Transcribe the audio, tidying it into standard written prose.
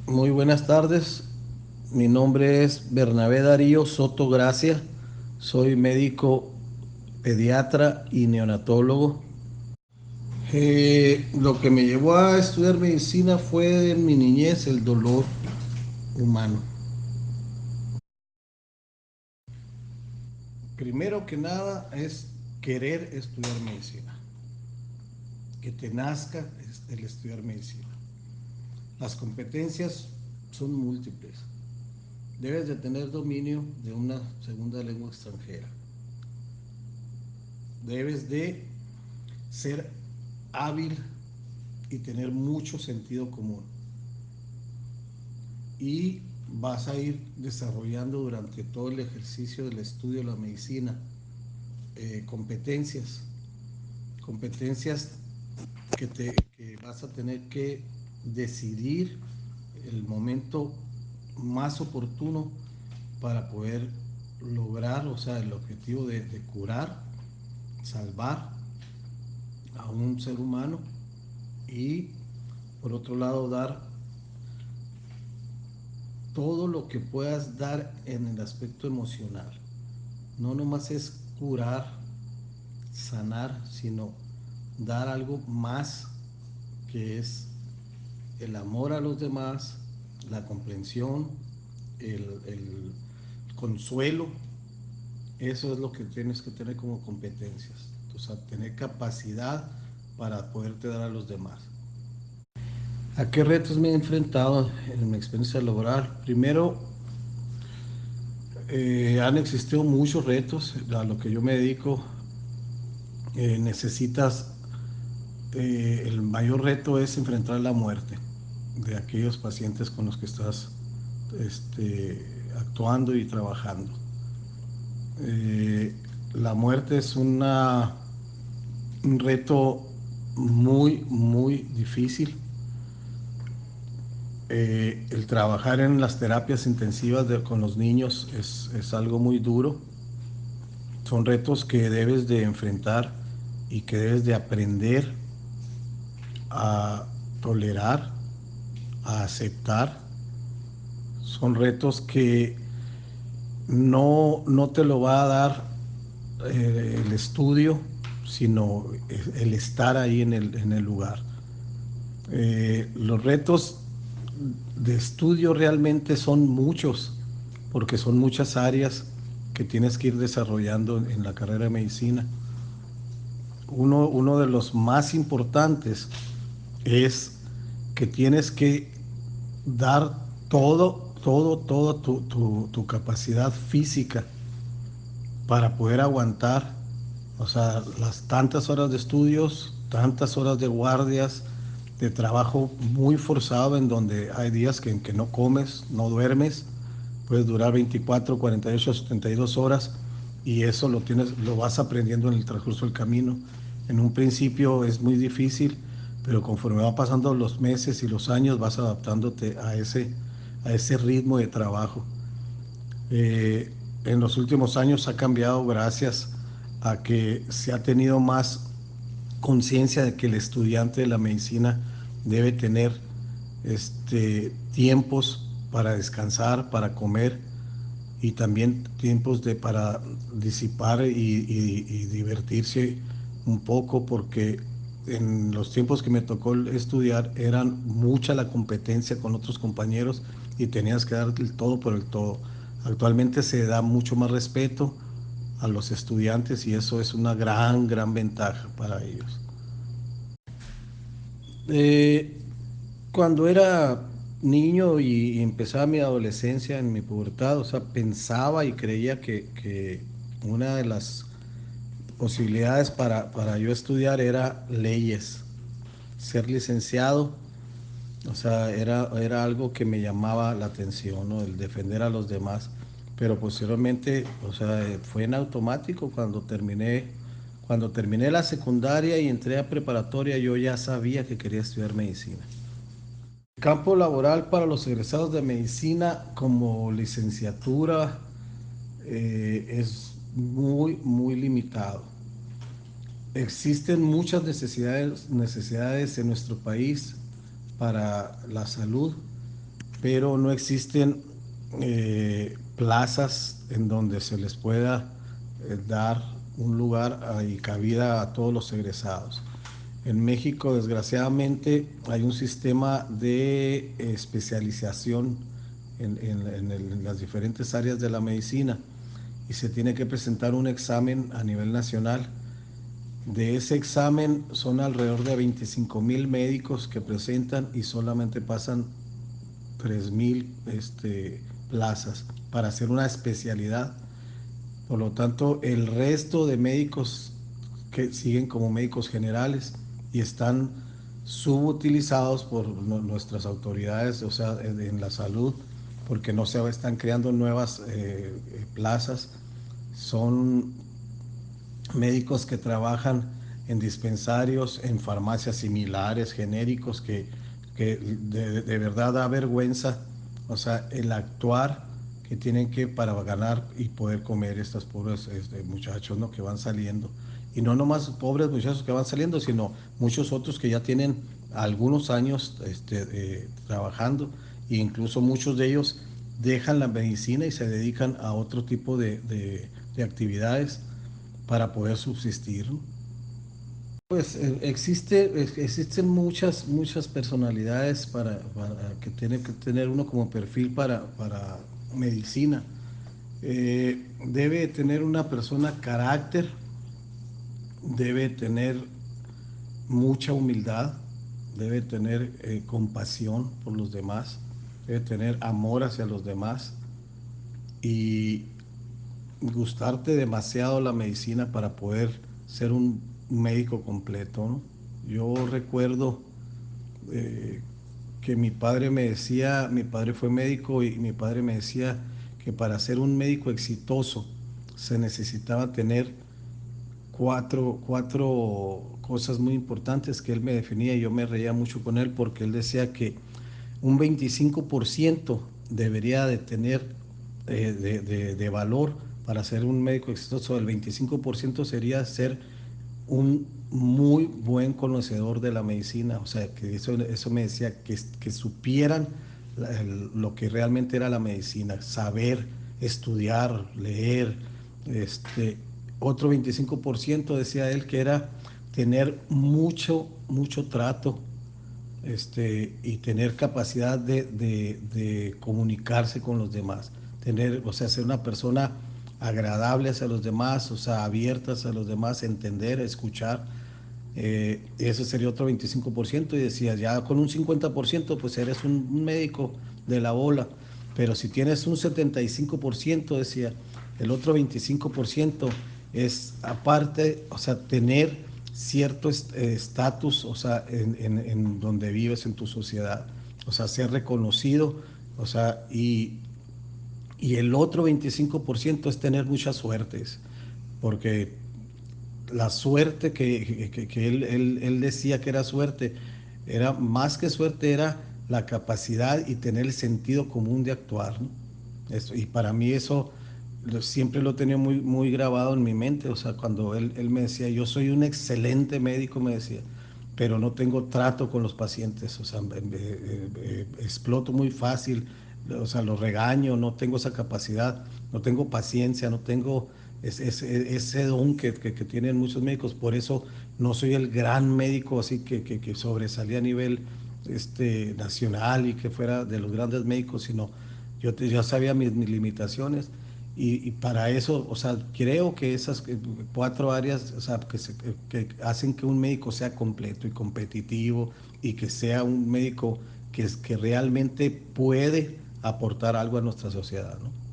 Muy buenas tardes. Mi nombre es Bernabé Darío Soto Gracia. Soy médico pediatra y neonatólogo. Lo que me llevó a estudiar medicina fue en mi niñez el dolor humano. Primero que nada es querer estudiar medicina, que te nazca el estudiar medicina. Las competencias son múltiples. Debes de tener dominio de una segunda lengua extranjera. Debes de ser hábil y tener mucho sentido común. Y vas a ir desarrollando durante todo el ejercicio del estudio de la medicina competencias, competencias que vas a tener que decidir el momento más oportuno para poder lograr, o sea, el objetivo de curar, salvar a un ser humano y por otro lado dar todo lo que puedas dar en el aspecto emocional. No nomás es curar, sanar, sino dar algo más que es el amor a los demás, la comprensión, el consuelo. Eso es lo que tienes que tener como competencias. O sea, tener capacidad para poderte dar a los demás. ¿A qué retos me he enfrentado en mi experiencia laboral? Primero, han existido muchos retos. A lo que yo me dedico, necesitas, el mayor reto es enfrentar la muerte de aquellos pacientes con los que estás actuando y trabajando. Eh, la muerte es un reto muy, muy difícil. El trabajar en las terapias intensivas con los niños es algo muy duro. Son retos que debes de enfrentar y que debes de aprender a tolerar, a aceptar. Son retos que no te lo va a dar el estudio, sino el estar ahí en el lugar. Los retos de estudio realmente son muchos, porque son muchas áreas que tienes que ir desarrollando en la carrera de medicina. Uno de los más importantes es que tienes que dar toda tu capacidad física para poder aguantar, o sea, las tantas horas de estudios, tantas horas de guardias, de trabajo muy forzado en donde hay días en que no comes, no duermes, puedes durar 24, 48, 72 horas y eso lo vas aprendiendo en el transcurso del camino. En un principio es muy difícil, pero conforme van pasando los meses y los años vas adaptándote a ese ritmo de trabajo. Eh, en los últimos años ha cambiado gracias a que se ha tenido más conciencia de que el estudiante de la medicina debe tener tiempos para descansar, para comer y también tiempos para disipar y divertirse un poco porque en los tiempos que me tocó estudiar eran mucha la competencia con otros compañeros y tenías que dar el todo por el todo. Actualmente se da mucho más respeto a los estudiantes y eso es una gran ventaja para ellos. Eh, Cuando era niño y empezaba mi adolescencia, en mi pubertad, o sea, pensaba y creía que una de las posibilidades para yo estudiar era leyes, ser licenciado, o sea, era algo que me llamaba la atención, ¿no? El defender a los demás, pero posteriormente, o sea, fue en automático cuando terminé la secundaria y entré a preparatoria, yo ya sabía que quería estudiar medicina. Campo laboral para los egresados de medicina como licenciatura es muy limitado. Existen muchas necesidades en nuestro país para la salud, pero no existen plazas en donde se les pueda dar un lugar y cabida a todos los egresados. En México, desgraciadamente, hay un sistema de especialización en las diferentes áreas de la medicina y se tiene que presentar un examen a nivel nacional. De ese examen son alrededor de 25,000 médicos que presentan y solamente pasan 3,000 plazas para hacer una especialidad. Por lo tanto, el resto de médicos que siguen como médicos generales y están subutilizados por nuestras autoridades, o sea, en la salud, porque no se están creando nuevas plazas. Son médicos que trabajan en dispensarios, en farmacias similares, genéricos, que de verdad da vergüenza, o sea, el actuar que tienen que para ganar y poder comer estos pobres muchachos, ¿no? Que van saliendo. Y no nomás pobres muchachos que van saliendo, sino muchos otros que ya tienen algunos años trabajando e incluso muchos de ellos dejan la medicina y se dedican a otro tipo de actividades para poder subsistir, ¿no? Pues existen muchas personalidades para que tiene que tener uno como perfil para medicina. Debe tener una persona carácter, debe tener mucha humildad, debe tener compasión por los demás, debe tener amor hacia los demás y gustarte demasiado la medicina para poder ser un médico completo, ¿no? Yo recuerdo eh, que mi padre me decía, mi padre fue médico y mi padre me decía que para ser un médico exitoso se necesitaba tener cuatro cosas muy importantes que él me definía y yo me reía mucho con él porque él decía que un 25% debería de tener de valor para ser un médico exitoso. El 25% sería ser un muy buen conocedor de la medicina, o sea, que eso me decía, que supieran lo que realmente era la medicina, saber, estudiar, leer. Este, otro 25% decía él que era tener mucho trato y tener capacidad de comunicarse con los demás, tener, o sea, ser una persona agradable hacia los demás, o sea, abierta hacia los demás, entender, escuchar. Ese sería otro 25% y decía, ya con un 50% pues eres un médico de la bola, pero si tienes un 75%, decía, el otro 25% es aparte, o sea, tener cierto estatus, o sea, en donde vives en tu sociedad, o sea, ser reconocido, o sea, y el otro 25% es tener muchas suertes, porque la suerte que él decía que era suerte, era más que suerte, era la capacidad y tener el sentido común de actuar, ¿no? Y para mí eso siempre lo tenía muy grabado en mi mente, o sea, cuando él me decía, yo soy un excelente médico, me decía, pero no tengo trato con los pacientes, o sea, exploto muy fácil, o sea, los regaño, no tengo esa capacidad, no tengo paciencia, no tengo ese don que tienen muchos médicos, por eso no soy el gran médico así que sobresalía a nivel nacional y que fuera de los grandes médicos, sino yo sabía mis limitaciones y para eso, o sea, creo que esas cuatro áreas, o sea, que hacen que un médico sea completo y competitivo y que sea un médico que realmente puede aportar algo a nuestra sociedad, ¿no?